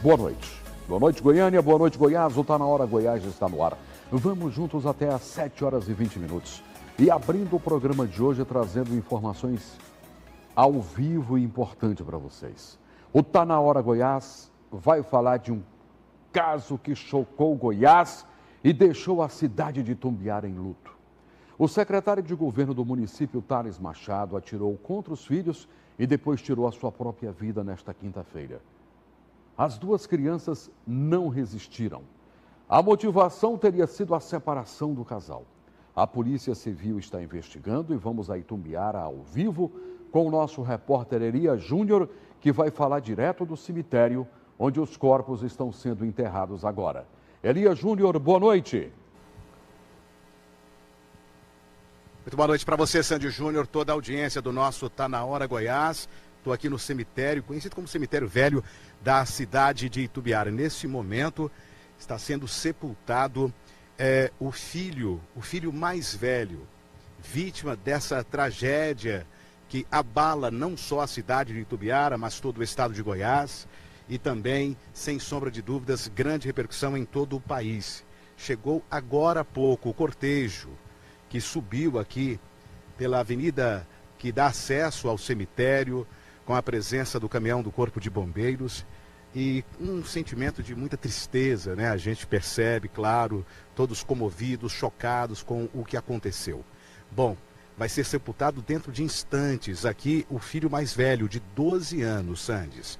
boa noite. Boa noite, Goiânia, boa noite, Goiás. O Tá Na Hora Goiás está no ar. Vamos juntos até às 7 horas e 20 minutos. E abrindo o programa de hoje, trazendo informações ao vivo e importante para vocês. O Tá Na Hora Goiás vai falar de um caso que chocou Goiás e deixou a cidade de Itumbiara em luto. O secretário de governo do município, Thales Machado, atirou contra os filhos e depois tirou a sua própria vida nesta quinta-feira. As duas crianças não resistiram. A motivação teria sido a separação do casal. A Polícia Civil está investigando e vamos a Itumbiara ao vivo com o nosso repórter Elias Júnior, que vai falar direto do cemitério onde os corpos estão sendo enterrados agora. Elias Júnior, boa noite. Muito boa noite para você, Sandy Júnior, toda a audiência do nosso Tá Na Hora Goiás. Estou aqui no cemitério, conhecido como Cemitério Velho da cidade de Itumbiara. Nesse momento está sendo sepultado o filho mais velho, vítima dessa tragédia que abala não só a cidade de Itumbiara, mas todo o estado de Goiás e também, sem sombra de dúvidas, grande repercussão em todo o país. Chegou agora há pouco o cortejo que subiu aqui pela avenida que dá acesso ao cemitério, com a presença do caminhão do Corpo de Bombeiros e um sentimento de muita tristeza, né? A gente percebe, claro, todos comovidos, chocados com o que aconteceu. Bom, vai ser sepultado dentro de instantes aqui o filho mais velho, de 12 anos, Sandes.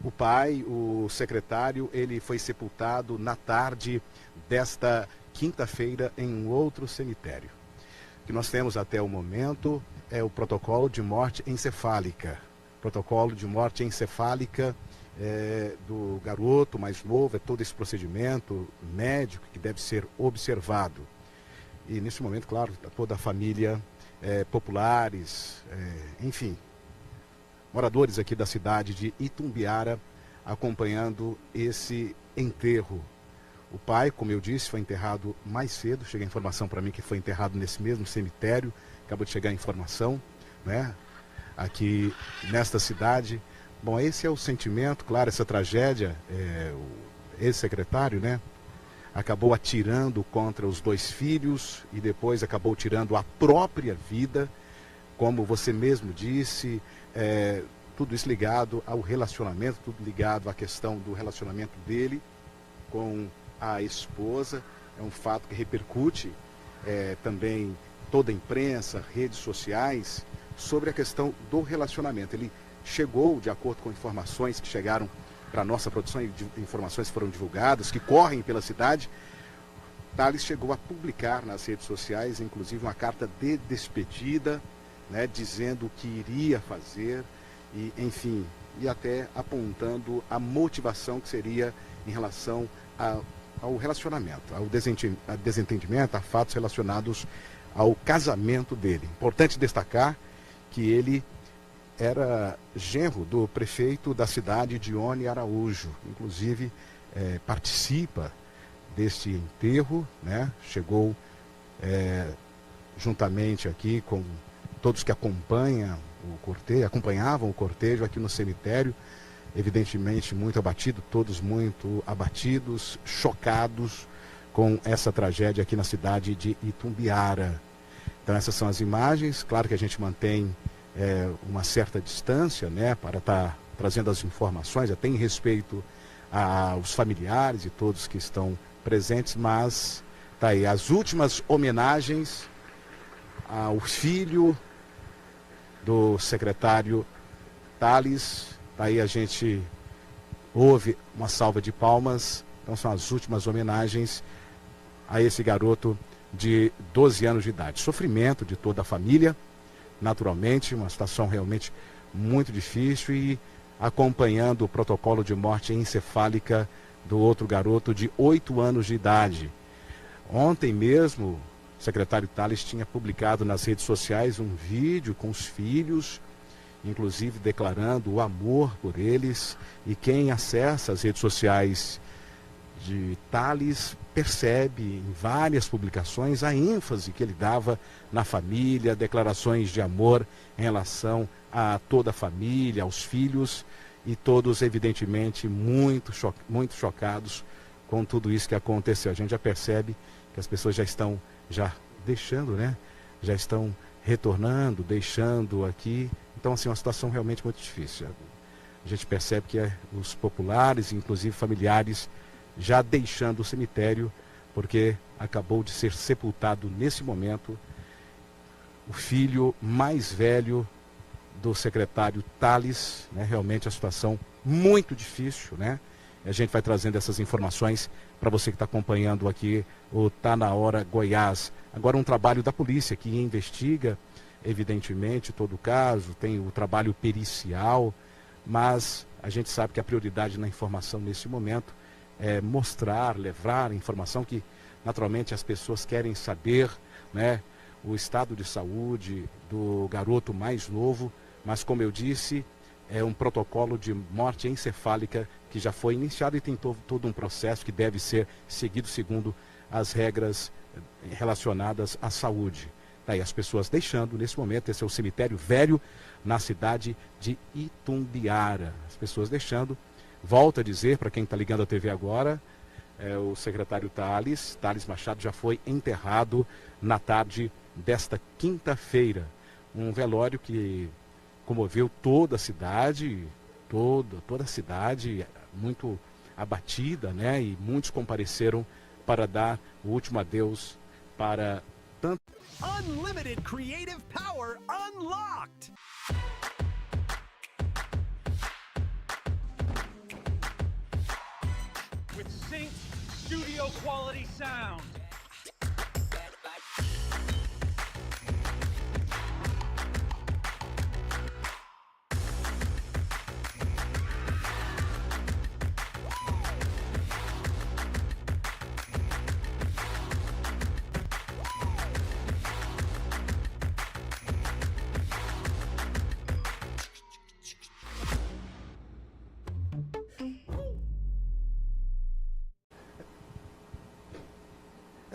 O pai, o secretário, ele foi sepultado na tarde desta quinta-feira em um outro cemitério. O que nós temos até o momento é o protocolo de morte encefálica. Protocolo de morte encefálica do garoto mais novo, é todo esse procedimento médico que deve ser observado. E nesse momento, claro, toda a família, populares, enfim, moradores aqui da cidade de Itumbiara acompanhando esse enterro. O pai, como eu disse, foi enterrado mais cedo. Chega a informação para mim que foi enterrado nesse mesmo cemitério. Acabou de chegar a informação, né? Aqui nesta cidade. Bom, esse é o sentimento, claro, essa tragédia. O ex-secretário, né? Acabou atirando contra os dois filhos e depois acabou tirando a própria vida. Como você mesmo disse, tudo isso ligado ao relacionamento, tudo ligado à questão do relacionamento dele com a esposa. É um fato que repercute também toda a imprensa, redes sociais, sobre a questão do relacionamento. Ele chegou, de acordo com informações que chegaram para a nossa produção, e informações que foram divulgadas, que correm pela cidade, Thales chegou a publicar nas redes sociais, inclusive uma carta de despedida, né, dizendo o que iria fazer, e, enfim, e até apontando a motivação que seria em relação ao relacionamento, ao desentendimento, a fatos relacionados ao casamento dele. Importante destacar que ele era genro do prefeito da cidade, Dione Araújo. Inclusive, participa deste enterro, né? Chegou juntamente aqui com todos que acompanhavam o cortejo aqui no cemitério, evidentemente muito abatido, todos muito abatidos, chocados com essa tragédia aqui na cidade de Itumbiara. Então essas são as imagens. Claro que a gente mantém uma certa distância, né, para estar trazendo as informações, até em respeito aos familiares e todos que estão presentes, mas tá aí as últimas homenagens ao filho do secretário Thales. Aí a gente ouve uma salva de palmas. Então são as últimas homenagens a esse garoto de 12 anos de idade. Sofrimento de toda a família, naturalmente, uma situação realmente muito difícil, e acompanhando o protocolo de morte encefálica do outro garoto de 8 anos de idade. Ontem mesmo, o secretário Thales tinha publicado nas redes sociais um vídeo com os filhos, inclusive declarando o amor por eles, e quem acessa as redes sociais de Thales percebe em várias publicações a ênfase que ele dava na família, declarações de amor em relação a toda a família, aos filhos, e todos, evidentemente, muito chocados com tudo isso que aconteceu. A gente já percebe que as pessoas já estão deixando, né? Já estão retornando, deixando aqui. Então, assim, é uma situação realmente muito difícil. A gente percebe que os populares, inclusive familiares, já deixando o cemitério, porque acabou de ser sepultado nesse momento o filho mais velho do secretário Tales, né? Realmente a situação muito difícil, né? A gente vai trazendo essas informações para você que está acompanhando aqui o Tá Na Hora Goiás. Agora um trabalho da polícia que investiga, evidentemente, todo o caso, tem o trabalho pericial, mas a gente sabe que a prioridade na informação nesse momento é mostrar, levar a informação que naturalmente as pessoas querem saber, né? O estado de saúde do garoto mais novo, mas como eu disse, é um protocolo de morte encefálica que já foi iniciado e tem todo um processo que deve ser seguido segundo as regras relacionadas à saúde. Daí as pessoas deixando, nesse momento, esse é o cemitério velho na cidade de Itumbiara. As pessoas deixando, volto a dizer, para quem está ligando a TV agora, o secretário Tales Machado já foi enterrado na tarde desta quinta-feira. Um velório que comoveu toda a cidade, toda a cidade muito abatida, né? E muitos compareceram para dar o último adeus para tanto. Unlimited creative power unlocked. With synced studio quality sound.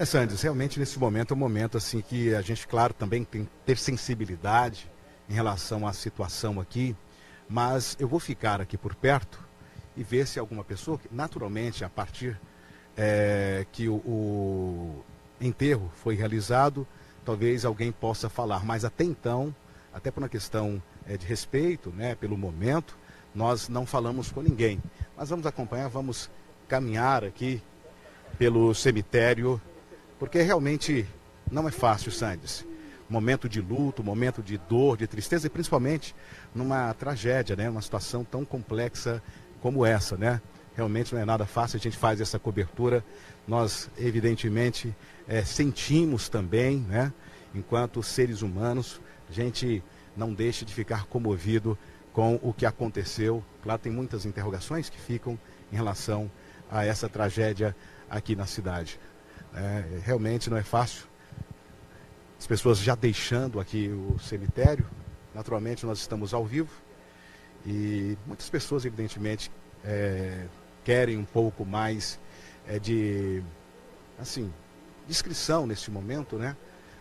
Sandes, realmente nesse momento é um momento assim que a gente, claro, também tem que ter sensibilidade em relação à situação aqui, mas eu vou ficar aqui por perto e ver se alguma pessoa, naturalmente, a partir que o enterro foi realizado, talvez alguém possa falar, mas até então, até por uma questão de respeito, né, pelo momento, nós não falamos com ninguém. Mas vamos acompanhar, vamos caminhar aqui pelo cemitério, porque realmente não é fácil, Sandes. Momento de luto, momento de dor, de tristeza e principalmente numa tragédia, né? Uma situação tão complexa como essa, né? Realmente não é nada fácil, a gente faz essa cobertura. Nós, evidentemente, sentimos também, né? Enquanto seres humanos, a gente não deixa de ficar comovido com o que aconteceu. Claro, tem muitas interrogações que ficam em relação a essa tragédia aqui na cidade. Realmente não é fácil. As pessoas já deixando aqui o cemitério. Naturalmente nós estamos ao vivo e muitas pessoas evidentemente querem um pouco mais de discrição nesse momento, né?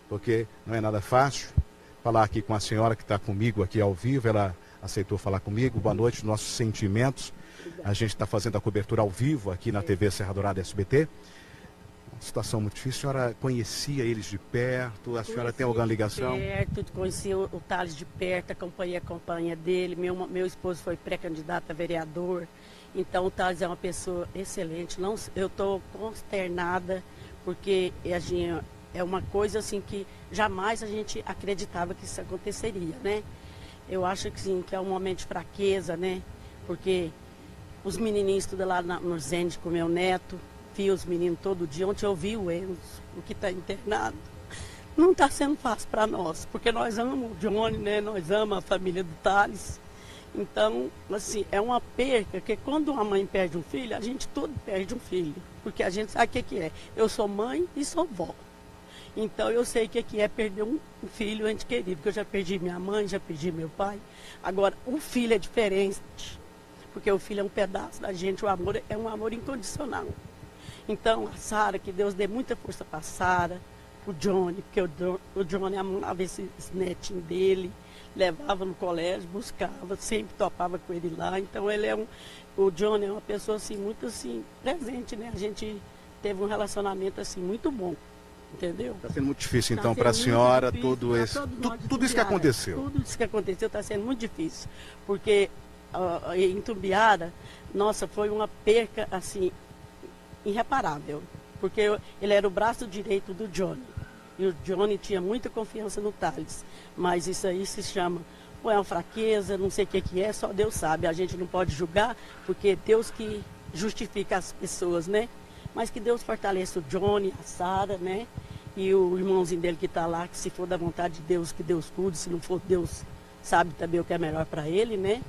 Porque não é nada fácil. Falar aqui com a senhora que está comigo aqui ao vivo, ela aceitou falar comigo. Boa noite, nossos sentimentos. A gente está fazendo a cobertura ao vivo aqui na TV Serra Dourada SBT. Uma situação muito difícil. A senhora conhecia eles de perto? A senhora tem alguma ligação? Conhecia o Tales de perto, acompanhei a campanha dele. Meu esposo foi pré-candidato a vereador. Então o Tales é uma pessoa excelente. Eu estou consternada porque é uma coisa assim que jamais a gente acreditava que isso aconteceria, né? Eu acho que sim, que é um momento de fraqueza, né? Porque os menininhos estudam lá no Zende com meu neto, vi os meninos todo dia. Ontem eu vi o Enzo, o que está internado. Não está sendo fácil para nós, porque nós amamos o Johnny, né? Nós amamos a família do Tales. Então, assim, é uma perca, que quando uma mãe perde um filho, a gente todo perde um filho. Porque a gente sabe o que é. Eu sou mãe e sou vó. Então eu sei o que é perder um filho ente querido, porque eu já perdi minha mãe, já perdi meu pai. Agora, o filho é diferente, porque o filho é um pedaço da gente, o amor é um amor incondicional. Então, a Sara, que Deus dê muita força para a Sara, o Johnny, porque o Johnny amava esses netinhos dele, levava no colégio, buscava, sempre topava com ele lá. Então o Johnny é uma pessoa assim, muito assim, presente, né? A gente teve um relacionamento assim, muito bom, entendeu? Está sendo muito difícil, então, para a senhora, tudo isso que aconteceu. Tudo isso que aconteceu está sendo muito difícil, porque em Itumbiara, nossa, foi uma perca, assim, irreparável, porque ele era o braço direito do Johnny, e o Johnny tinha muita confiança no Thales, mas isso aí se chama, ou é uma fraqueza, não sei o que é, só Deus sabe, a gente não pode julgar, porque é Deus que justifica as pessoas, né? Mas que Deus fortaleça o Johnny, a Sara, né? E o irmãozinho dele que está lá, que se for da vontade de Deus, que Deus cuide, se não for Deus, sabe também o que é melhor para ele, né?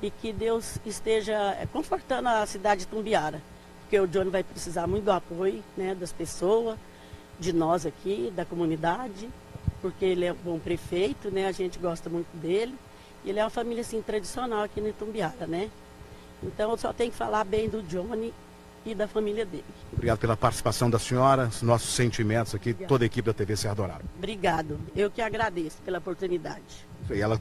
E que Deus esteja confortando a cidade de Itumbiara, porque o Johnny vai precisar muito do apoio, né, das pessoas, de nós aqui, da comunidade, porque ele é um bom prefeito, né, a gente gosta muito dele, e ele é uma família assim, tradicional aqui no Itumbiara, né? Então eu só tenho que falar bem do Johnny e da família dele. Obrigado pela participação da senhora, os nossos sentimentos aqui, Obrigada. Toda a equipe da TV Serra Dourada. Obrigado, eu que agradeço pela oportunidade. E ela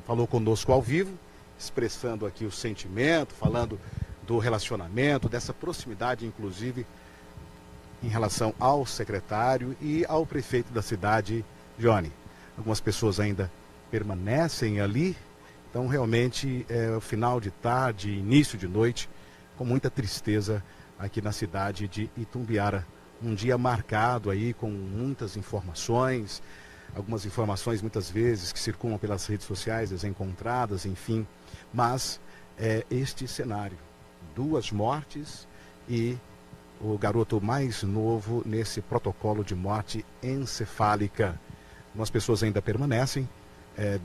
falou conosco ao vivo, expressando aqui o sentimento, falando do relacionamento, dessa proximidade, inclusive, em relação ao secretário e ao prefeito da cidade, Johnny. Algumas pessoas ainda permanecem ali, então realmente é o final de tarde, início de noite, com muita tristeza aqui na cidade de Itumbiara. Um dia marcado aí com muitas informações, algumas informações muitas vezes que circulam pelas redes sociais, desencontradas, enfim. Mas é este cenário, 2 mortes e o garoto mais novo nesse protocolo de morte encefálica. Algumas pessoas ainda permanecem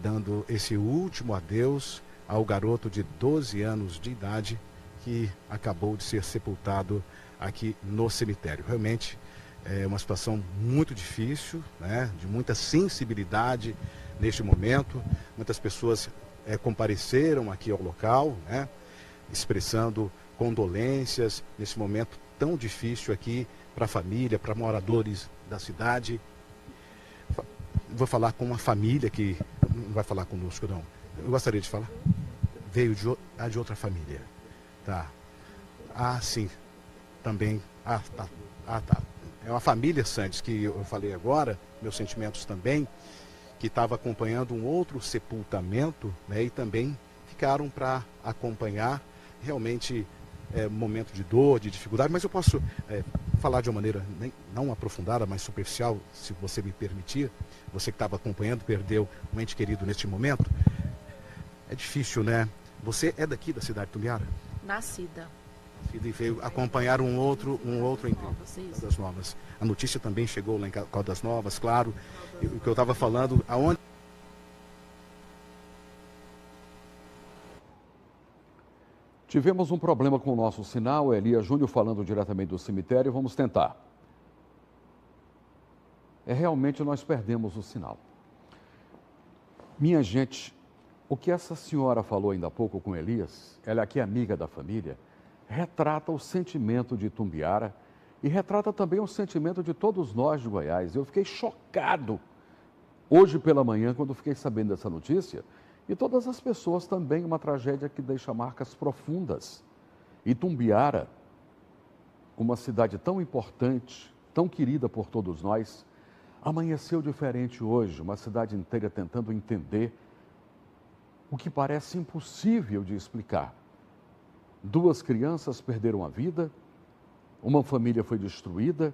dando esse último adeus ao garoto de 12 anos de idade que acabou de ser sepultado aqui no cemitério. Realmente é uma situação muito difícil, né? De muita sensibilidade neste momento. Muitas pessoas compareceram aqui ao local, né? Expressando condolências nesse momento tão difícil aqui para a família, para moradores da cidade. Vou falar com uma família que não vai falar conosco, não. Eu gostaria de falar. Veio de outra família. Tá. Ah, sim. Também. Ah, tá. É uma família, Santos, que eu falei agora, meus sentimentos também, que estava acompanhando um outro sepultamento, né, e também ficaram para acompanhar realmente momento de dor, de dificuldade, mas eu posso falar de uma maneira não aprofundada, mas superficial, se você me permitir. Você que estava acompanhando, perdeu um ente querido neste momento. É difícil, né? Você é daqui da cidade de Itumbiara? Nascida. E veio acompanhar um outro em Caldas Novas. A notícia também chegou lá em Caldas Novas, claro. O que eu estava falando, aonde... Tivemos um problema com o nosso sinal, Elias Júnior falando diretamente do cemitério, vamos tentar. Realmente nós perdemos o sinal. Minha gente, o que essa senhora falou ainda há pouco com Elias, ela aqui é amiga da família, retrata o sentimento de Itumbiara e retrata também o sentimento de todos nós de Goiás. Eu fiquei chocado hoje pela manhã quando fiquei sabendo dessa notícia. E todas as pessoas também, uma tragédia que deixa marcas profundas. Itumbiara, uma cidade tão importante, tão querida por todos nós, amanheceu diferente hoje, uma cidade inteira tentando entender o que parece impossível de explicar. 2 crianças perderam a vida, uma família foi destruída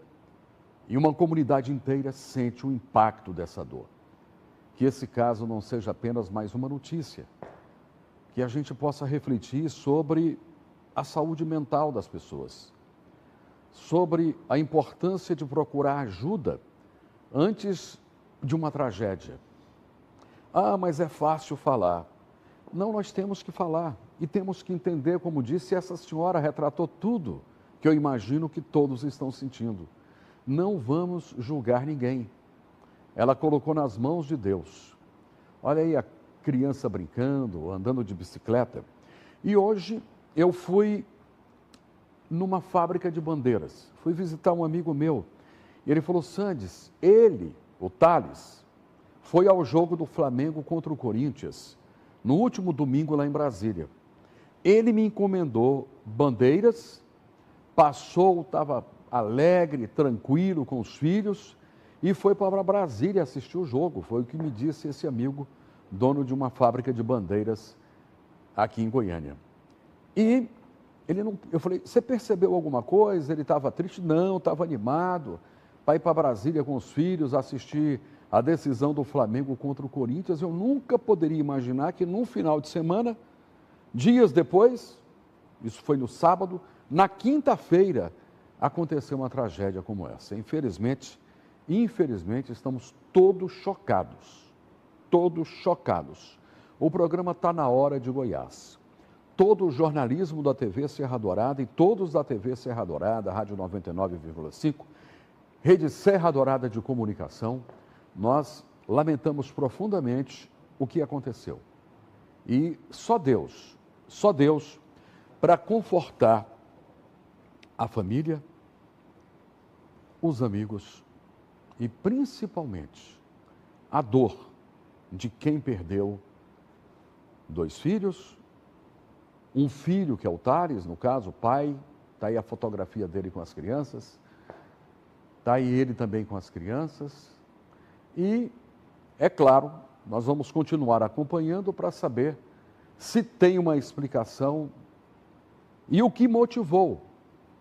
e uma comunidade inteira sente o impacto dessa dor. Que esse caso não seja apenas mais uma notícia, que a gente possa refletir sobre a saúde mental das pessoas, sobre a importância de procurar ajuda antes de uma tragédia. Ah, mas é fácil falar. Não, nós temos que falar e temos que entender, como disse essa senhora, retratou tudo que eu imagino que todos estão sentindo. Não vamos julgar ninguém. Ela colocou nas mãos de Deus. Olha aí a criança brincando, andando de bicicleta. E hoje eu fui numa fábrica de bandeiras. Fui visitar um amigo meu E ele falou, Sandes, ele, o Thales, foi ao jogo do Flamengo contra o Corinthians, no último domingo lá em Brasília. Ele me encomendou bandeiras, passou, estava alegre, tranquilo com os filhos e foi para Brasília assistir o jogo. Foi o que me disse esse amigo, dono de uma fábrica de bandeiras aqui em Goiânia. E ele não, eu falei, você percebeu alguma coisa? Ele estava triste? Não, estava animado para ir para Brasília com os filhos, assistir a decisão do Flamengo contra o Corinthians. Eu nunca poderia imaginar que num final de semana, dias depois, isso foi no sábado, na quinta-feira, aconteceu uma tragédia como essa. Infelizmente, estamos todos chocados. Todos chocados. O programa Tá na Hora de Goiás. Todo o jornalismo da TV Serra Dourada e todos da TV Serra Dourada, Rádio 99,5, Rede Serra Dourada de Comunicação, nós lamentamos profundamente o que aconteceu. E só Deus, para confortar a família, os amigos e principalmente a dor de quem perdeu 2 filhos, um filho que é o Thales, no caso, o pai, está aí a fotografia dele com as crianças, está aí ele também com as crianças e, é claro, nós vamos continuar acompanhando para saber se tem uma explicação e o que motivou.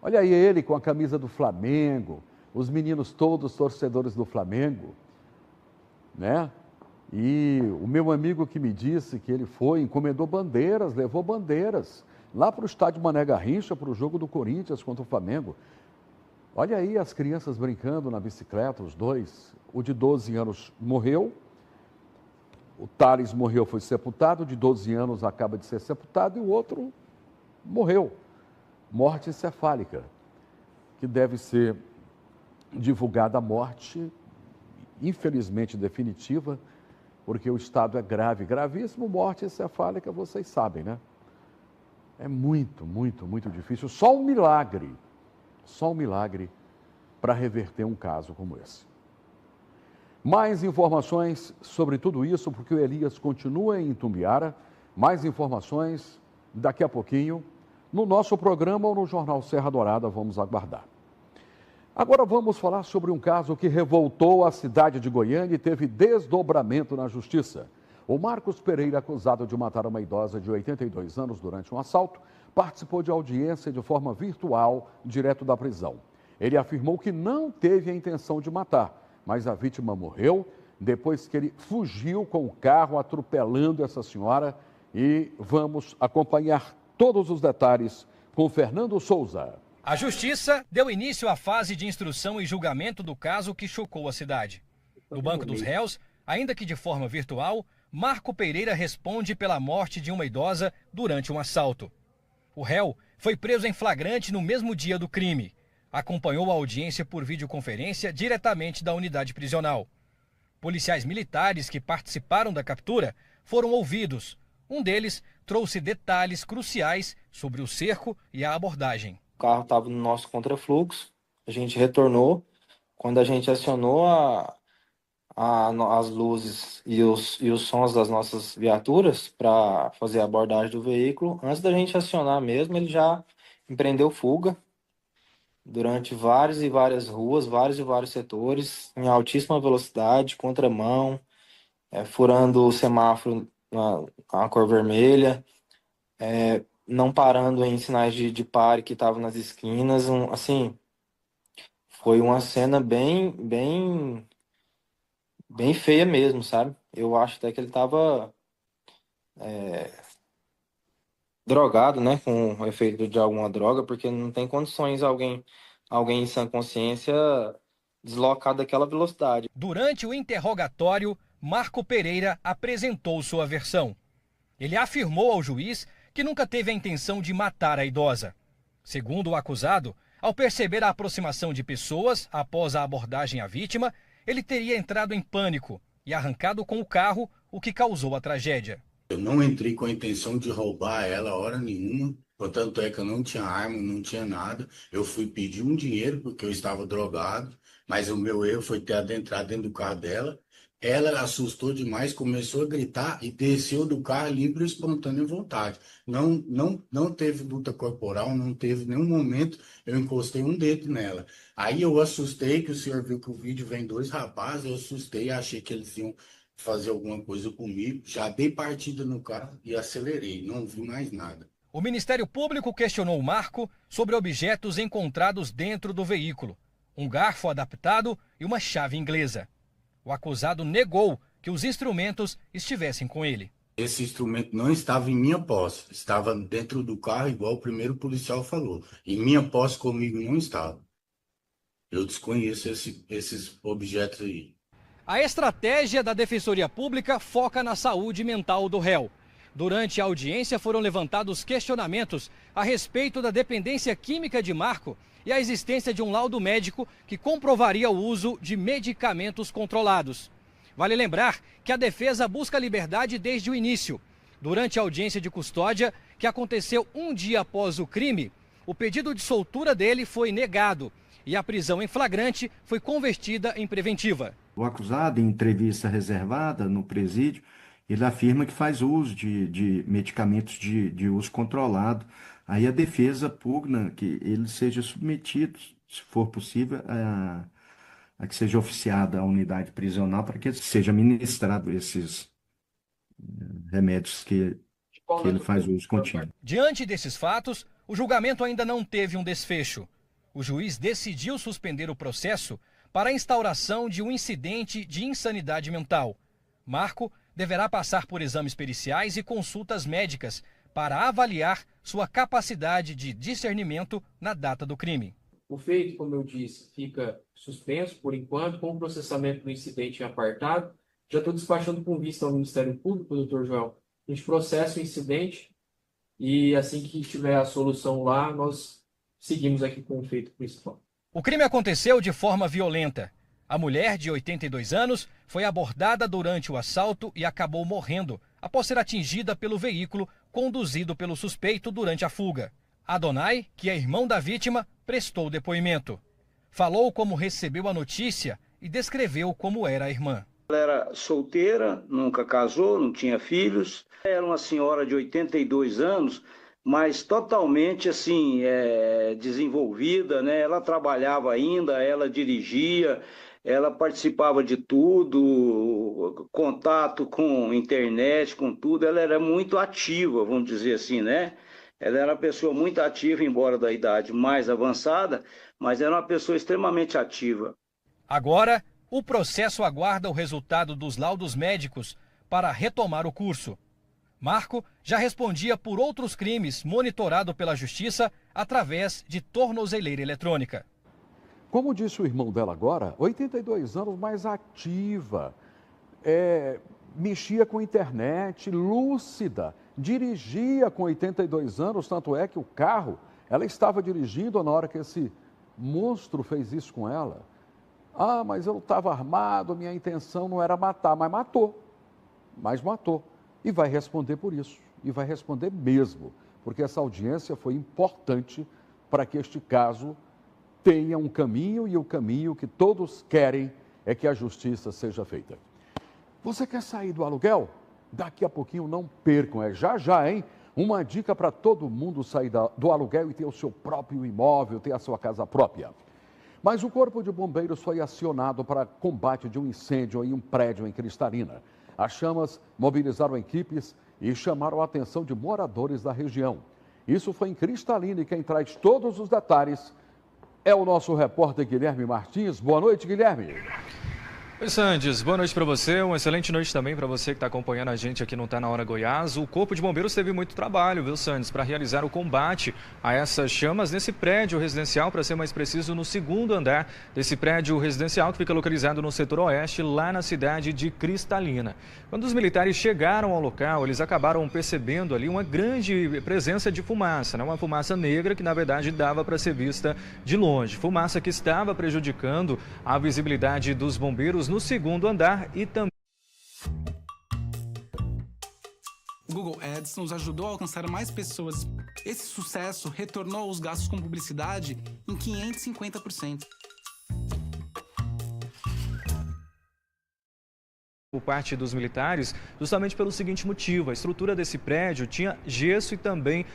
Olha aí ele com a camisa do Flamengo, os meninos todos torcedores do Flamengo, né? E o meu amigo que me disse que ele foi, encomendou bandeiras, levou bandeiras lá para o estádio Mané Garrincha, para o jogo do Corinthians contra o Flamengo. Olha aí as crianças brincando na bicicleta, os 2. O de 12 anos morreu, o Thales morreu, foi sepultado, de 12 anos acaba de ser sepultado e o outro morreu. Morte encefálica, que deve ser divulgada a morte, infelizmente definitiva, porque o estado é grave, gravíssimo. Morte encefálica, vocês sabem, né? É muito, muito, muito difícil. Só um milagre para reverter um caso como esse. Mais informações sobre tudo isso, porque o Elias continua em Itumbiara. Mais informações daqui a pouquinho, no nosso programa ou no Jornal Serra Dourada, vamos aguardar. Agora vamos falar sobre um caso que revoltou a cidade de Goiânia e teve desdobramento na justiça. O Marcos Pereira, acusado de matar uma idosa de 82 anos durante um assalto, participou de audiência de forma virtual, direto da prisão. Ele afirmou que não teve a intenção de matar, mas a vítima morreu depois que ele fugiu com o carro atropelando essa senhora. E vamos acompanhar todos os detalhes com Fernando Souza. A Justiça deu início à fase de instrução e julgamento do caso que chocou a cidade. No banco dos réus, ainda que de forma virtual, Marco Pereira responde pela morte de uma idosa durante um assalto. O réu foi preso em flagrante no mesmo dia do crime. Acompanhou a audiência por videoconferência diretamente da unidade prisional. Policiais militares que participaram da captura foram ouvidos. Um deles trouxe detalhes cruciais sobre o cerco e a abordagem. O carro estava no nosso contrafluxo, a gente retornou. Quando a gente acionou as luzes e os sons das nossas viaturas para fazer a abordagem do veículo, antes da gente acionar mesmo, ele já empreendeu fuga durante várias e várias ruas, vários e vários setores, em altíssima velocidade, contramão, furando o semáforo na cor vermelha, não parando em sinais de pare que estavam nas esquinas. Assim, foi uma cena bem feia mesmo, sabe? Eu acho até que ele estava drogado, né, com o efeito de alguma droga, porque não tem condições alguém em sã consciência deslocar daquela velocidade. Durante o interrogatório, Marco Pereira apresentou sua versão. Ele afirmou ao juiz que nunca teve a intenção de matar a idosa. Segundo o acusado, ao perceber a aproximação de pessoas após a abordagem à vítima, ele teria entrado em pânico e arrancado com o carro, o que causou a tragédia. Eu não entrei com a intenção de roubar ela hora nenhuma, portanto é que eu não tinha arma, não tinha nada. Eu fui pedir um dinheiro porque eu estava drogado. Mas o meu erro foi ter adentrado dentro do carro dela. Ela assustou demais, começou a gritar e desceu do carro livre e espontânea vontade. Não teve luta corporal, não teve nenhum momento eu encostei um dedo nela. Aí eu assustei, que o senhor viu que o vídeo vem 2 rapazes, eu assustei, achei que eles iam fazer alguma coisa comigo. Já dei partida no carro e acelerei, não vi mais nada. O Ministério Público questionou o Marco sobre objetos encontrados dentro do veículo, um garfo adaptado e uma chave inglesa. O acusado negou que os instrumentos estivessem com ele. Esse instrumento não estava em minha posse, estava dentro do carro, igual o primeiro policial falou. Em minha posse comigo não estava. Eu desconheço esses objetos aí. A estratégia da Defensoria Pública foca na saúde mental do réu. Durante a audiência foram levantados questionamentos a respeito da dependência química de Marco e a existência de um laudo médico que comprovaria o uso de medicamentos controlados. Vale lembrar que a defesa busca a liberdade desde o início. Durante a audiência de custódia, que aconteceu um dia após o crime, o pedido de soltura dele foi negado e a prisão em flagrante foi convertida em preventiva. O acusado, em entrevista reservada no presídio, ele afirma que faz uso de medicamentos de uso controlado. Aí a defesa pugna que ele seja submetido, se for possível, a que seja oficiada a unidade prisional para que seja ministrado esses remédios que ele faz uso contínuo. Diante desses fatos, o julgamento ainda não teve um desfecho. O juiz decidiu suspender o processo para a instauração de um incidente de insanidade mental. Marco deverá passar por exames periciais e consultas médicas para avaliar sua capacidade de discernimento na data do crime. O feito, como eu disse, fica suspenso por enquanto, com o processamento do incidente em apartado. Já estou despachando com vista ao Ministério Público, doutor Joel. A gente processa o incidente e assim que tiver a solução lá, nós seguimos aqui com o feito principal. O crime aconteceu de forma violenta. A mulher, de 82 anos, foi abordada durante o assalto e acabou morrendo após ser atingida pelo veículo conduzido pelo suspeito durante a fuga. Adonai, que é irmão da vítima, prestou depoimento. Falou como recebeu a notícia e descreveu como era a irmã. Ela era solteira, nunca casou, não tinha filhos. Era uma senhora de 82 anos, mas totalmente assim, desenvolvida, né? Ela trabalhava ainda, ela dirigia, ela participava de tudo, contato com internet, com tudo. Ela era muito ativa, vamos dizer assim, né? Ela era uma pessoa muito ativa, embora da idade mais avançada, mas era uma pessoa extremamente ativa. Agora, o processo aguarda o resultado dos laudos médicos para retomar o curso. Marco já respondia por outros crimes monitorado pela Justiça através de tornozeleira eletrônica. Como disse o irmão dela agora, 82 anos, mais ativa, mexia com internet, lúcida, dirigia com 82 anos, tanto é que o carro, ela estava dirigindo na hora que esse monstro fez isso com ela. Ah, mas eu estava armado, minha intenção não era matar, mas matou. E vai responder por isso, e vai responder mesmo, porque essa audiência foi importante para que este caso tenha um caminho, e o caminho que todos querem é que a justiça seja feita. Você quer sair do aluguel? Daqui a pouquinho não percam, já, hein? Uma dica para todo mundo sair do aluguel e ter o seu próprio imóvel, ter a sua casa própria. Mas o Corpo de Bombeiros foi acionado para combate de um incêndio em um prédio em Cristalina. As chamas mobilizaram equipes e chamaram a atenção de moradores da região. Isso foi em Cristalina e quem traz todos os detalhes é o nosso repórter Guilherme Martins. Boa noite, Guilherme. Oi, Sandes, boa noite para você, uma excelente noite também para você que está acompanhando a gente aqui no Tá Na Hora Goiás. O Corpo de Bombeiros teve muito trabalho, viu, Sandes, para realizar o combate a essas chamas nesse prédio residencial, para ser mais preciso, no 2º andar desse prédio residencial que fica localizado no setor oeste, lá na cidade de Cristalina. Quando os militares chegaram ao local, eles acabaram percebendo ali uma grande presença de fumaça, né? Uma fumaça negra que, na verdade, dava para ser vista de longe. Fumaça que estava prejudicando a visibilidade dos bombeiros no 2º andar e também... O Google Ads nos ajudou a alcançar mais pessoas. Esse sucesso retornou os gastos com publicidade em 550%. por parte dos militares, justamente pelo seguinte motivo: a estrutura desse prédio tinha gesso e também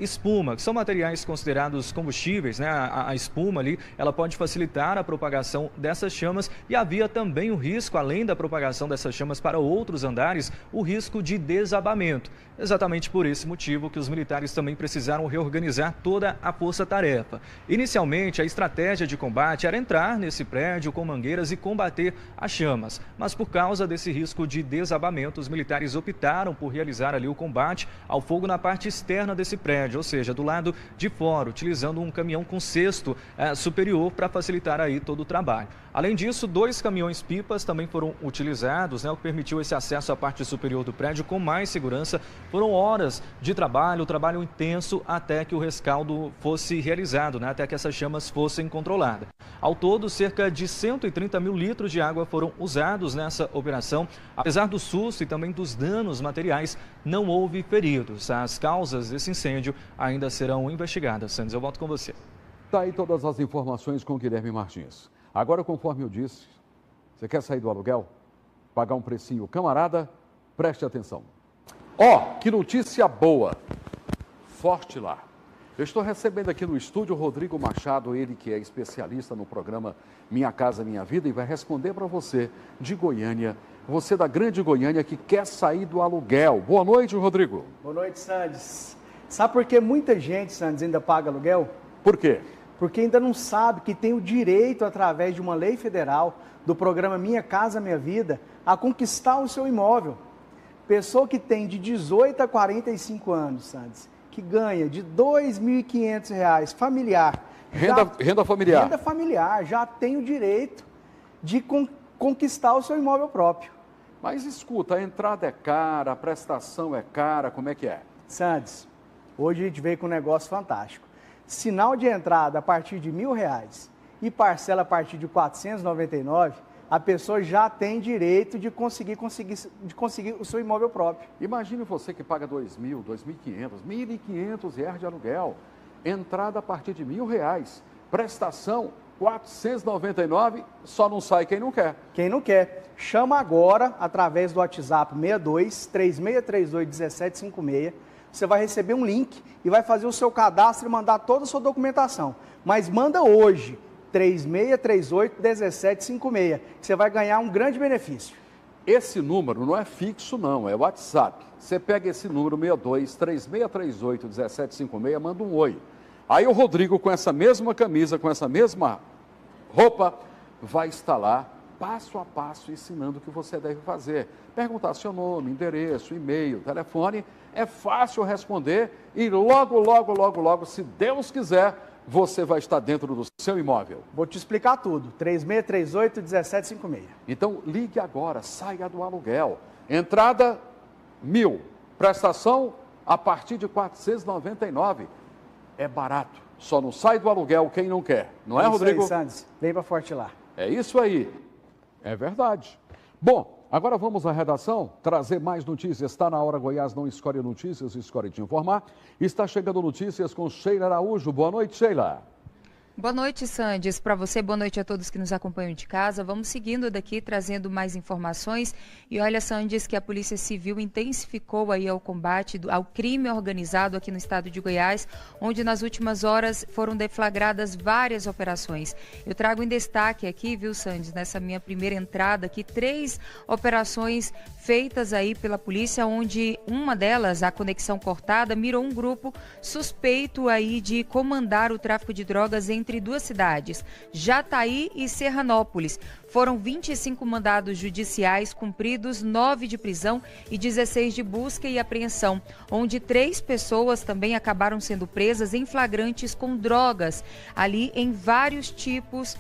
espuma, que são materiais considerados combustíveis, né? A espuma ali, ela pode facilitar a propagação dessas chamas, e havia também o risco, além da propagação dessas chamas para outros andares, o risco de desabamento. Exatamente por esse motivo que os militares também precisaram reorganizar toda a força-tarefa. Inicialmente, a estratégia de combate era entrar nesse prédio com mangueiras e combater as chamas, mas por causa desse risco de desabamento, os militares optaram por realizar ali o combate ao fogo na parte externa desse prédio, ou seja, do lado de fora, utilizando um caminhão com cesto superior para facilitar aí todo o trabalho. Além disso, 2 caminhões-pipas também foram utilizados, né, o que permitiu esse acesso à parte superior do prédio com mais segurança. Foram horas de trabalho intenso até que o rescaldo fosse realizado, né, até que essas chamas fossem controladas. Ao todo, cerca de 130 mil litros de água foram usados nessa operação. Apesar do susto e também dos danos materiais, não houve feridos. As causas desse incêndio ainda serão investigadas. Santos, eu volto com você. Tá aí todas as informações com Guilherme Martins. Agora, conforme eu disse, você quer sair do aluguel? Pagar um precinho camarada? Preste atenção. Que notícia boa! Fortilar. Eu estou recebendo aqui no estúdio o Rodrigo Machado, ele que é especialista no programa Minha Casa Minha Vida, e vai responder para você de Goiânia, você da grande Goiânia que quer sair do aluguel. Boa noite, Rodrigo. Boa noite, Sandes. Sabe por que muita gente, Sandes, ainda paga aluguel? Por quê? Porque ainda não sabe que tem o direito, através de uma lei federal, do programa Minha Casa Minha Vida, a conquistar o seu imóvel. Pessoa que tem de 18 a 45 anos, Sandes, que ganha de R$ 2.500 familiar. Renda familiar. Renda familiar, já tem o direito de conquistar o seu imóvel próprio. Mas escuta, a entrada é cara, a prestação é cara, como é que é? Sandes, hoje a gente veio com um negócio fantástico. Sinal de entrada a partir de R$ 1.000 e parcela a partir de R$ 499, a pessoa já tem direito de conseguir o seu imóvel próprio. Imagine você que paga R$ 2.000, R$ 2.500, R$ 1.500 de aluguel. Entrada a partir de R$ 1.000. Prestação R$ 499, só não sai quem não quer. Quem não quer. Chama agora através do WhatsApp 62 3632 1756. Você vai receber um link e vai fazer o seu cadastro e mandar toda a sua documentação. Mas manda hoje, 3638-1756. Você vai ganhar um grande benefício. Esse número não é fixo, não, é WhatsApp. Você pega esse número 62-3638-1756, manda um oi. Aí o Rodrigo, com essa mesma camisa, com essa mesma roupa, vai estar lá, passo a passo, ensinando o que você deve fazer. Perguntar seu nome, endereço, e-mail, telefone. É fácil responder e logo, se Deus quiser, você vai estar dentro do seu imóvel. Vou te explicar tudo. 3638-1756. Então, ligue agora, saia do aluguel. Entrada, R$ 1.000. Prestação, a partir de R$ 499. É barato. Só não sai do aluguel quem não quer. Não é, Rodrigo? Isso aí, Sandes. Vem para Fortilar. É isso aí. É verdade. Bom, agora vamos à redação, trazer mais notícias. Está na hora, Goiás não escolhe notícias, escolhe te informar. Está chegando notícias com Sheila Araújo. Boa noite, Sheila. Boa noite, Sandes. Para você, boa noite a todos que nos acompanham de casa. Vamos seguindo daqui, trazendo mais informações. E olha, Sandes, que a Polícia Civil intensificou aí o combate ao crime organizado aqui no estado de Goiás, onde nas últimas horas foram deflagradas várias operações. Eu trago em destaque aqui, viu, Sandes, nessa minha primeira entrada aqui, 3 operações feitas aí pela polícia, onde uma delas, a Conexão Cortada, mirou um grupo suspeito aí de comandar o tráfico de drogas entre 2 cidades, Jataí e Serranópolis. Foram 25 mandados judiciais cumpridos, 9 de prisão e 16 de busca e apreensão, onde 3 pessoas também acabaram sendo presas em flagrantes com drogas, ali em vários tipos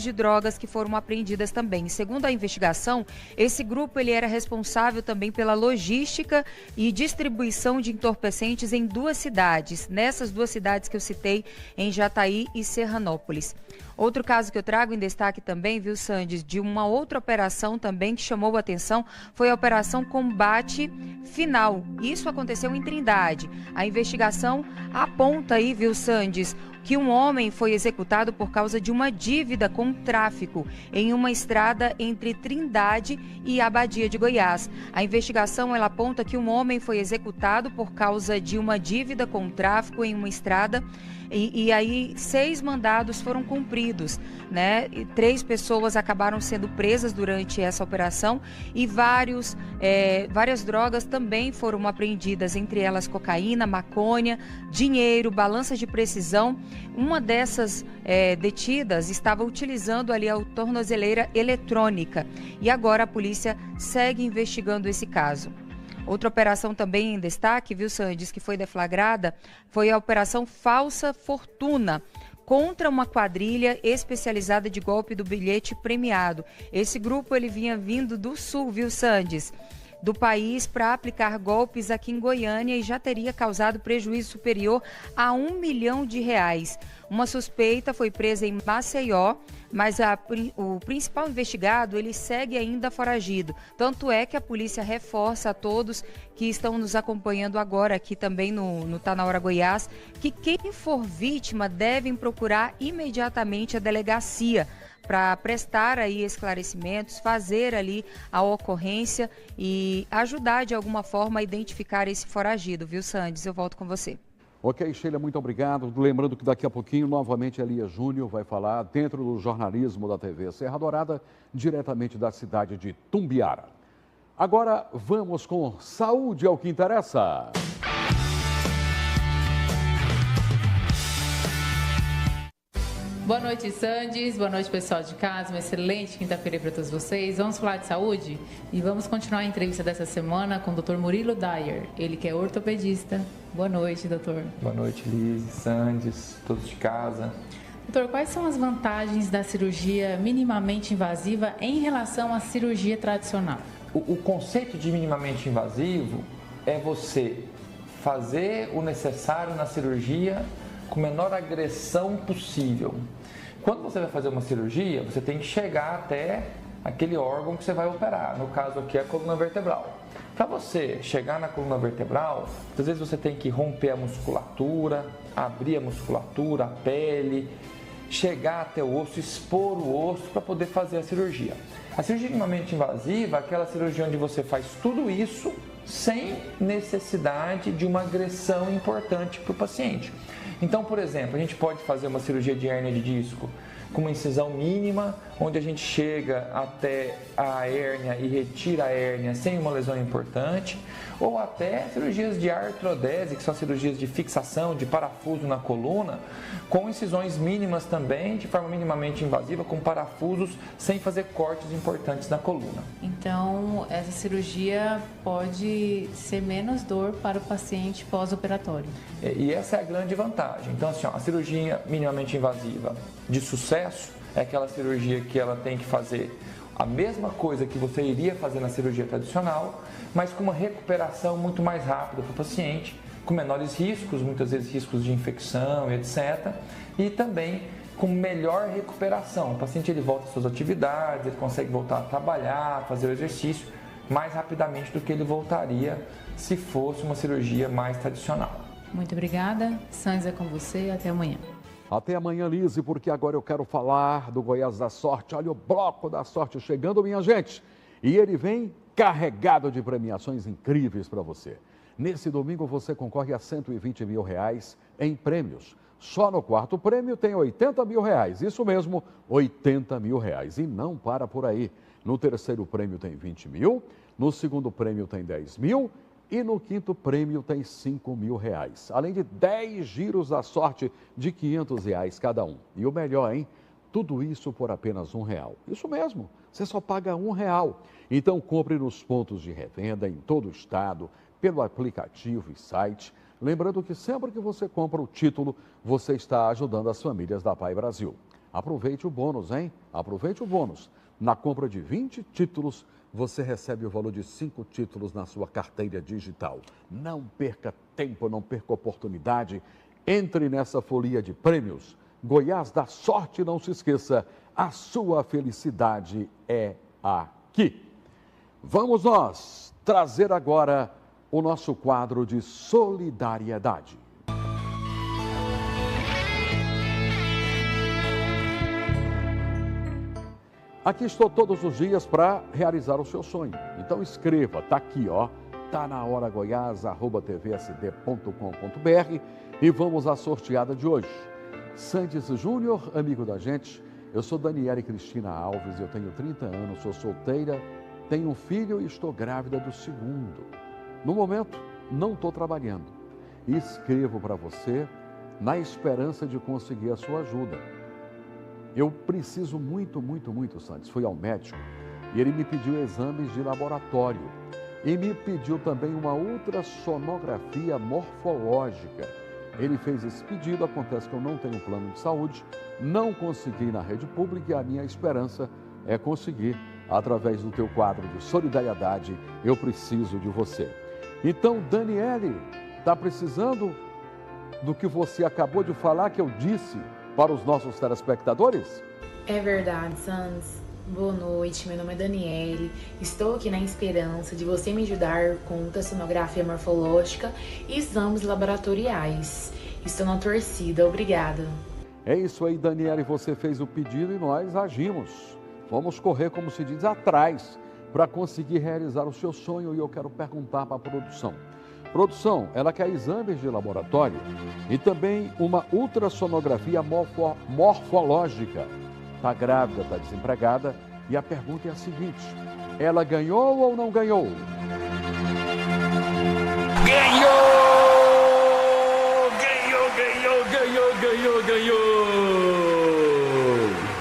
de drogas que foram apreendidas também. Segundo a investigação, esse grupo ele era responsável também pela logística e distribuição de entorpecentes em 2 cidades, nessas 2 cidades que eu citei, em Jataí e Serranópolis. Outro caso que eu trago em destaque também, viu, Sandes, de uma outra operação também que chamou a atenção, foi a Operação Combate Final. Isso aconteceu em Trindade. A investigação aponta aí, viu, Sandes, que um homem foi executado por causa de uma dívida com tráfico em uma estrada entre Trindade e Abadia de Goiás. A investigação ela aponta que um homem foi executado por causa de uma dívida com tráfico em uma estrada e aí 6 mandados foram cumpridos, né? E 3 pessoas acabaram sendo presas durante essa operação e várias drogas também foram apreendidas, entre elas cocaína, maconha, dinheiro, balanças de precisão. Uma dessas detidas estava utilizando ali a tornozeleira eletrônica e agora a polícia segue investigando esse caso. Outra operação também em destaque, viu, Sandes, que foi deflagrada, foi a Operação Falsa Fortuna, contra uma quadrilha especializada de golpe do bilhete premiado. Esse grupo ele vinha vindo do sul, viu, Sandes, do país para aplicar golpes aqui em Goiânia e já teria causado prejuízo superior a R$1 milhão. Uma suspeita foi presa em Maceió, mas o principal investigado ele segue ainda foragido. Tanto é que a polícia reforça a todos que estão nos acompanhando agora aqui também no Tá Na Hora Goiás, que quem for vítima devem procurar imediatamente a delegacia para prestar aí esclarecimentos, fazer ali a ocorrência e ajudar de alguma forma a identificar esse foragido, viu, Sandes? Eu volto com você. Ok, Sheila, muito obrigado. Lembrando que daqui a pouquinho, novamente, Elia Júnior vai falar dentro do jornalismo da TV Serra Dourada, diretamente da cidade de Tumbiara. Agora, vamos com saúde, é o que interessa. Boa noite, Sandes. Boa noite, pessoal de casa. Uma excelente quinta-feira para todos vocês. Vamos falar de saúde? E vamos continuar a entrevista dessa semana com o Dr. Murilo Dyer. Ele que é ortopedista. Boa noite, doutor. Boa noite, Liz, Sandes, todos de casa. Doutor, quais são as vantagens da cirurgia minimamente invasiva em relação à cirurgia tradicional? O conceito de minimamente invasivo é você fazer o necessário na cirurgia com a menor agressão possível. Quando você vai fazer uma cirurgia, você tem que chegar até aquele órgão que você vai operar, no caso aqui é a coluna vertebral. Para você chegar na coluna vertebral, às vezes você tem que romper a musculatura, abrir a musculatura, a pele, chegar até o osso, expor o osso para poder fazer a cirurgia. A cirurgia minimamente invasiva é aquela cirurgia onde você faz tudo isso sem necessidade de uma agressão importante para o paciente. Então, por exemplo, a gente pode fazer uma cirurgia de hérnia de disco com uma incisão mínima, onde a gente chega até a hérnia e retira a hérnia sem uma lesão importante, ou até cirurgias de artrodese, que são cirurgias de fixação de parafuso na coluna, com incisões mínimas também, de forma minimamente invasiva, com parafusos sem fazer cortes importantes na coluna. Então, essa cirurgia pode ser menos dor para o paciente pós-operatório. E essa é a grande vantagem. Então, assim, a cirurgia minimamente invasiva de sucesso é aquela cirurgia que ela tem que fazer a mesma coisa que você iria fazer na cirurgia tradicional, mas com uma recuperação muito mais rápida para o paciente, com menores riscos, muitas vezes riscos de infecção, etc. E também com melhor recuperação. O paciente ele volta às suas atividades, ele consegue voltar a trabalhar, fazer o exercício mais rapidamente do que ele voltaria se fosse uma cirurgia mais tradicional. Muito obrigada. Sanz é com você. Até amanhã. Até amanhã, Lise, porque agora eu quero falar do Goiás da Sorte. Olha o bloco da sorte chegando, minha gente. E ele vem carregado de premiações incríveis para você. Nesse domingo você concorre a R$120 mil em prêmios. Só no quarto prêmio tem R$80 mil. Isso mesmo, R$80 mil. E não para por aí. No terceiro prêmio tem 20 mil, no segundo prêmio tem 10 mil e no quinto prêmio tem R$5 mil. Além de 10 giros da sorte de R$500 cada um. E o melhor, hein? Tudo isso por apenas R$1. Isso mesmo, você só paga R$1. Então compre nos pontos de revenda em todo o estado, pelo aplicativo e site. Lembrando que sempre que você compra o título, você está ajudando as famílias da Pai Brasil. Aproveite o bônus, hein? Aproveite o bônus. Na compra de 20 títulos, você recebe o valor de 5 títulos na sua carteira digital. Não perca tempo, não perca oportunidade. Entre nessa folia de prêmios. Goiás da Sorte, não se esqueça, a sua felicidade é aqui. Vamos nós trazer agora o nosso quadro de solidariedade. Aqui estou todos os dias para realizar o seu sonho. Então escreva, tá aqui, ó, tanahoragoiás@tvsd.com.br e vamos à sorteada de hoje. Sandes Júnior, amigo da gente, eu sou Daniele Cristina Alves, eu tenho 30 anos, sou solteira, tenho um filho e estou grávida do segundo. No momento, não estou trabalhando. E escrevo para você na esperança de conseguir a sua ajuda. Eu preciso muito, Santos. Fui ao médico e ele me pediu exames de laboratório e me pediu também uma ultrassonografia morfológica. Ele fez esse pedido, acontece que eu não tenho plano de saúde, não consegui na rede pública e a minha esperança é conseguir através do teu quadro de solidariedade. Eu preciso de você. Então, Daniele, está precisando do que você acabou de falar, que eu disse para os nossos telespectadores? É verdade, Santos. Boa noite, meu nome é Daniele. Estou aqui na esperança de você me ajudar com ultrassonografia morfológica e exames laboratoriais. Estou na torcida, obrigada. É isso aí, Daniele, você fez o pedido e nós agimos. Vamos correr, como se diz, atrás para conseguir realizar o seu sonho e eu quero perguntar para a produção. Produção, ela quer exames de laboratório e também uma ultrassonografia morfológica. Está grávida, está desempregada e a pergunta é a seguinte: ela ganhou ou não ganhou? Ganhou!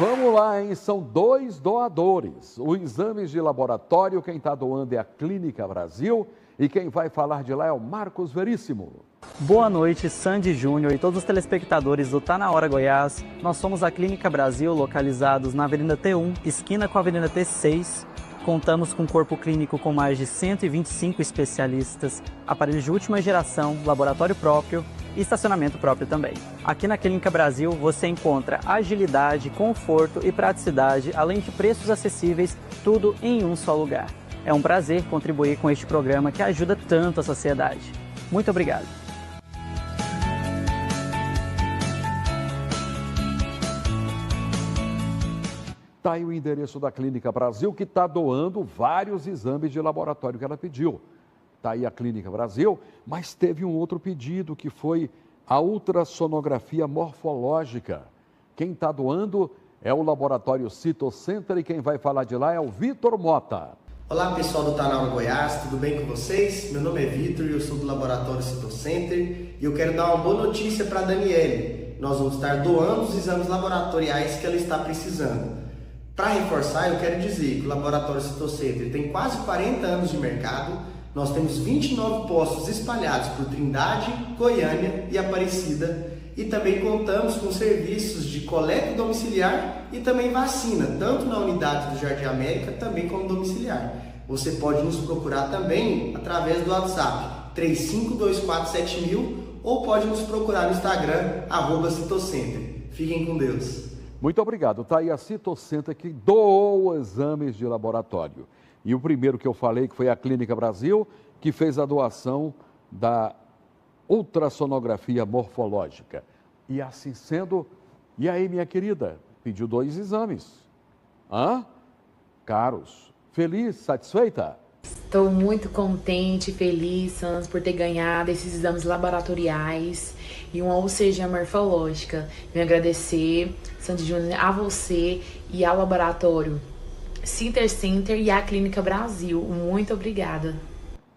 Vamos lá, hein? São 2 doadores. Os exames de laboratório, quem está doando é a Clínica Brasil e quem vai falar de lá é o Marcos Veríssimo. Boa noite, Sandy Júnior e todos os telespectadores do Tá Na Hora Goiás. Nós somos a Clínica Brasil, localizados na Avenida T1, esquina com a Avenida T6. Contamos com um corpo clínico com mais de 125 especialistas, aparelhos de última geração, laboratório próprio e estacionamento próprio também. Aqui na Clínica Brasil você encontra agilidade, conforto e praticidade, além de preços acessíveis, tudo em um só lugar. É um prazer contribuir com este programa que ajuda tanto a sociedade. Muito obrigado. Está aí o endereço da Clínica Brasil, que está doando vários exames de laboratório que ela pediu. Está aí a Clínica Brasil, mas teve um outro pedido, que foi a ultrassonografia morfológica. Quem está doando é o Laboratório Citocenter e quem vai falar de lá é o Vitor Mota. Olá pessoal do Tá Na Hora Goiás, tudo bem com vocês? Meu nome é Vitor e eu sou do Laboratório Citocenter e eu quero dar uma boa notícia para a Daniele. Nós vamos estar doando os exames laboratoriais que ela está precisando. Para reforçar, eu quero dizer que o Laboratório Citocenter tem quase 40 anos de mercado. Nós temos 29 postos espalhados por Trindade, Goiânia e Aparecida. E também contamos com serviços de coleta domiciliar e também vacina, tanto na unidade do Jardim América, também como domiciliar. Você pode nos procurar também através do WhatsApp 35247000 ou pode nos procurar no Instagram, @Citocenter. Fiquem com Deus. Muito obrigado. Está aí a Citocenter que doou exames de laboratório. E o primeiro que eu falei, que foi a Clínica Brasil, que fez a doação da ultrassonografia morfológica. E assim sendo, e aí, minha querida, pediu 2 exames. Caros, feliz, satisfeita? Estou muito contente e feliz, Sans, por ter ganhado esses exames laboratoriais e uma UCG morfológica. Venho agradecer, Sandy Júnior, a você e ao laboratório Citocenter e à Clínica Brasil. Muito obrigada.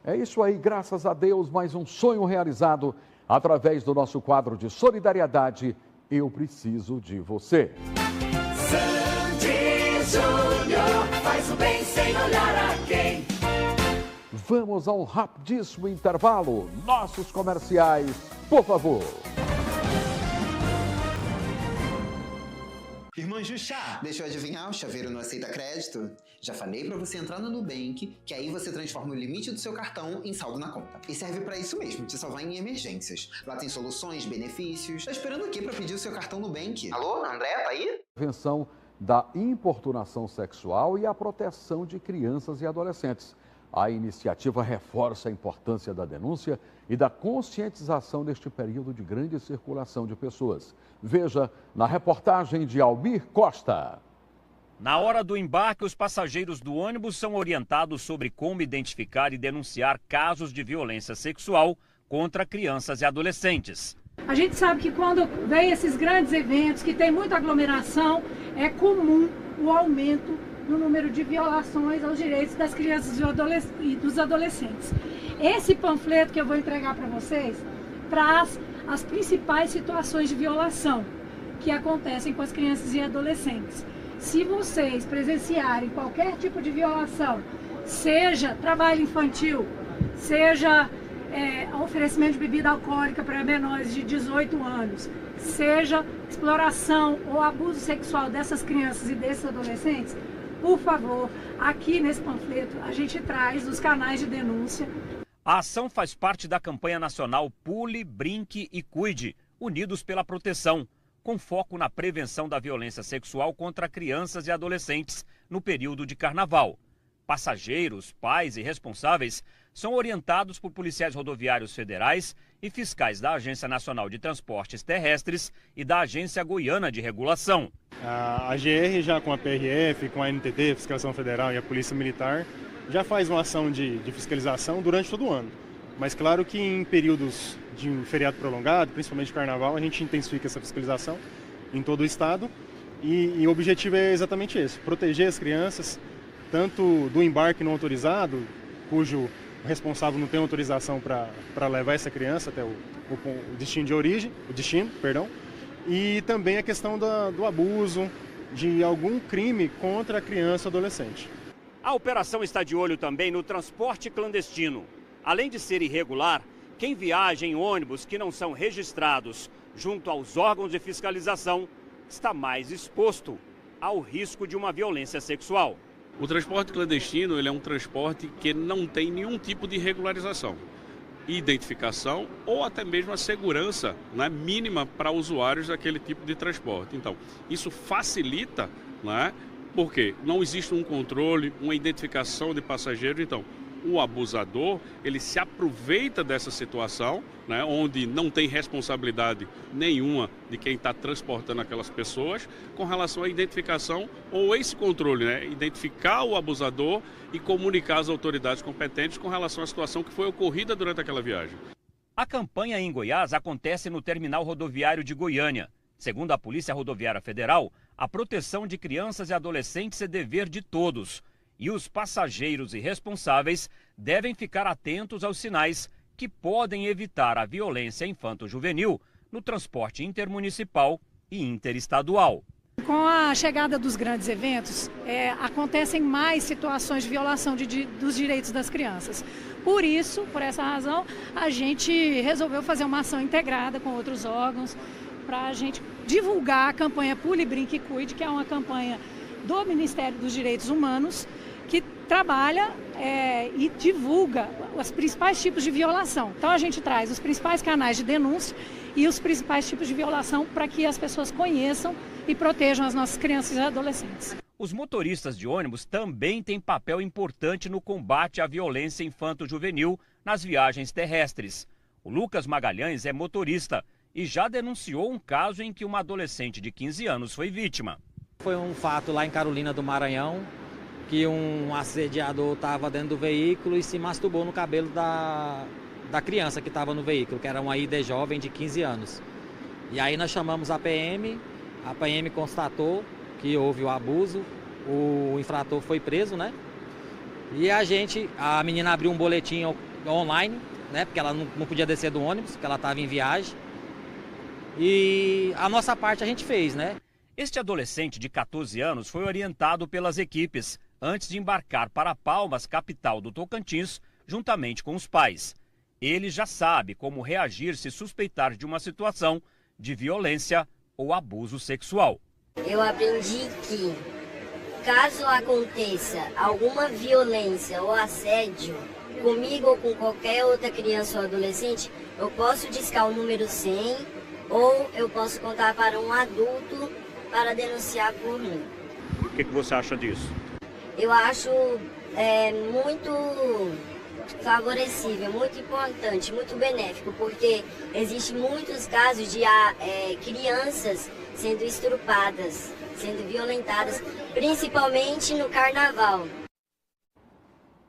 É isso aí, graças a Deus, mais um sonho realizado através do nosso quadro de solidariedade. Eu preciso de você. Sandy Júnior faz o bem sem olhar a quem. Vamos a um rapidíssimo intervalo. Nossos comerciais, por favor. Irmã Juxá, deixa eu adivinhar, o chaveiro não aceita crédito? Já falei pra você entrar no Nubank, que aí você transforma o limite do seu cartão em saldo na conta. E serve pra isso mesmo, te salvar em emergências. Lá tem soluções, benefícios. Tá esperando o quê pra pedir o seu cartão Nubank? Alô, André, tá aí? Prevenção da importunação sexual e a proteção de crianças e adolescentes. A iniciativa reforça a importância da denúncia e da conscientização neste período de grande circulação de pessoas. Veja na reportagem de Almir Costa. Na hora do embarque, os passageiros do ônibus são orientados sobre como identificar e denunciar casos de violência sexual contra crianças e adolescentes. A gente sabe que quando vem esses grandes eventos, que tem muita aglomeração, é comum o aumento no número de violações aos direitos das crianças e dos adolescentes. Esse panfleto que eu vou entregar para vocês traz as principais situações de violação que acontecem com as crianças e adolescentes. Se vocês presenciarem qualquer tipo de violação, seja trabalho infantil, seja oferecimento de bebida alcoólica para menores de 18 anos, seja exploração ou abuso sexual dessas crianças e desses adolescentes, por favor, aqui nesse panfleto a gente traz os canais de denúncia. A ação faz parte da campanha nacional Pule, Brinque e Cuide, Unidos pela Proteção, com foco na prevenção da violência sexual contra crianças e adolescentes no período de carnaval. Passageiros, pais e responsáveis são orientados por policiais rodoviários federais e fiscais da Agência Nacional de Transportes Terrestres e da Agência Goiana de Regulação. A GR, já com a PRF, com a NTT, Fiscalização Federal e a Polícia Militar, já faz uma ação de fiscalização durante todo o ano. Mas claro que em períodos de um feriado prolongado, principalmente carnaval, a gente intensifica essa fiscalização em todo o estado. E o objetivo é exatamente esse, proteger as crianças, tanto do embarque não autorizado, cujo responsável não tem autorização para levar essa criança até o destino de origem, e também a questão do abuso, de algum crime contra a criança ou adolescente. A operação está de olho também no transporte clandestino. Além de ser irregular, quem viaja em ônibus que não são registrados junto aos órgãos de fiscalização está mais exposto ao risco de uma violência sexual. O transporte clandestino ele é um transporte que não tem nenhum tipo de regularização, identificação ou até mesmo a segurança, né, mínima para usuários daquele tipo de transporte. Então, isso facilita, né, porque não existe um controle, uma identificação de passageiro. Então, o abusador, ele se aproveita dessa situação, né, onde não tem responsabilidade nenhuma de quem está transportando aquelas pessoas, com relação à identificação ou esse controle, né, identificar o abusador e comunicar às autoridades competentes com relação à situação que foi ocorrida durante aquela viagem. A campanha em Goiás acontece no terminal rodoviário de Goiânia. Segundo a Polícia Rodoviária Federal, a proteção de crianças e adolescentes é dever de todos. E os passageiros e responsáveis devem ficar atentos aos sinais que podem evitar a violência infanto-juvenil no transporte intermunicipal e interestadual. Com a chegada dos grandes eventos, acontecem mais situações de violação dos direitos das crianças. Por isso, por essa razão, a gente resolveu fazer uma ação integrada com outros órgãos para a gente divulgar a campanha Pule, Brinque e Cuide, que é uma campanha do Ministério dos Direitos Humanos, que trabalha e divulga os principais tipos de violação. Então a gente traz os principais canais de denúncia e os principais tipos de violação para que as pessoas conheçam e protejam as nossas crianças e adolescentes. Os motoristas de ônibus também têm papel importante no combate à violência infanto-juvenil nas viagens terrestres. O Lucas Magalhães é motorista e já denunciou um caso em que uma adolescente de 15 anos foi vítima. Foi um fato lá em Carolina do Maranhão, que um assediador estava dentro do veículo e se masturbou no cabelo da criança que estava no veículo, que era uma ID jovem de 15 anos. E aí nós chamamos a PM constatou que houve o abuso, o infrator foi preso, né? E a menina abriu um boletim online, né? Porque ela não podia descer do ônibus, porque ela estava em viagem. E a nossa parte a gente fez, né? Este adolescente de 14 anos foi orientado pelas equipes antes de embarcar para Palmas, capital do Tocantins, juntamente com os pais. Ele já sabe como reagir se suspeitar de uma situação de violência ou abuso sexual. Eu aprendi que, caso aconteça alguma violência ou assédio comigo ou com qualquer outra criança ou adolescente, eu posso discar o número 100 ou eu posso contar para um adulto para denunciar por mim. O que você acha disso? Eu acho muito favorecível, muito importante, muito benéfico, porque existem muitos casos de crianças sendo estrupadas, sendo violentadas, principalmente no carnaval.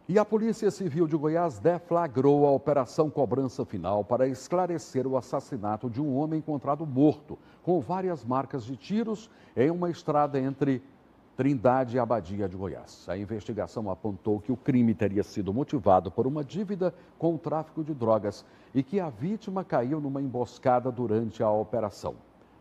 E a Polícia Civil de Goiás deflagrou a Operação Cobrança Final para esclarecer o assassinato de um homem encontrado morto, com várias marcas de tiros, em uma estrada entre Trindade e Abadia de Goiás. A investigação apontou que o crime teria sido motivado por uma dívida com o tráfico de drogas e que a vítima caiu numa emboscada durante a operação.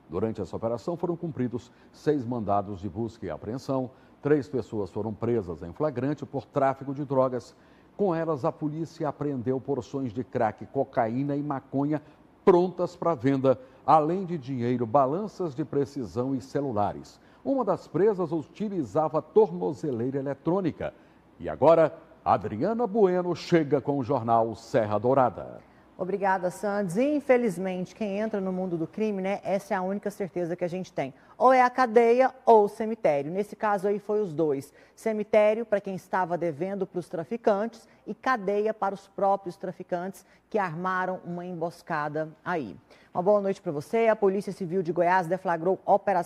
Durante essa operação foram cumpridos 6 mandados de busca e apreensão, 3 pessoas foram presas em flagrante por tráfico de drogas. Com elas, a polícia apreendeu porções de crack, cocaína e maconha prontas para venda, além de dinheiro, balanças de precisão e celulares. Uma das presas utilizava tornozeleira eletrônica. E agora, Adriana Bueno chega com o jornal Serra Dourada. Obrigada, Sandes. Infelizmente, quem entra no mundo do crime, né, essa é a única certeza que a gente tem. Ou é a cadeia ou o cemitério. Nesse caso aí foi os dois. Cemitério para quem estava devendo para os traficantes e cadeia para os próprios traficantes que armaram uma emboscada aí. Uma boa noite para você. A Polícia Civil de Goiás deflagrou Operação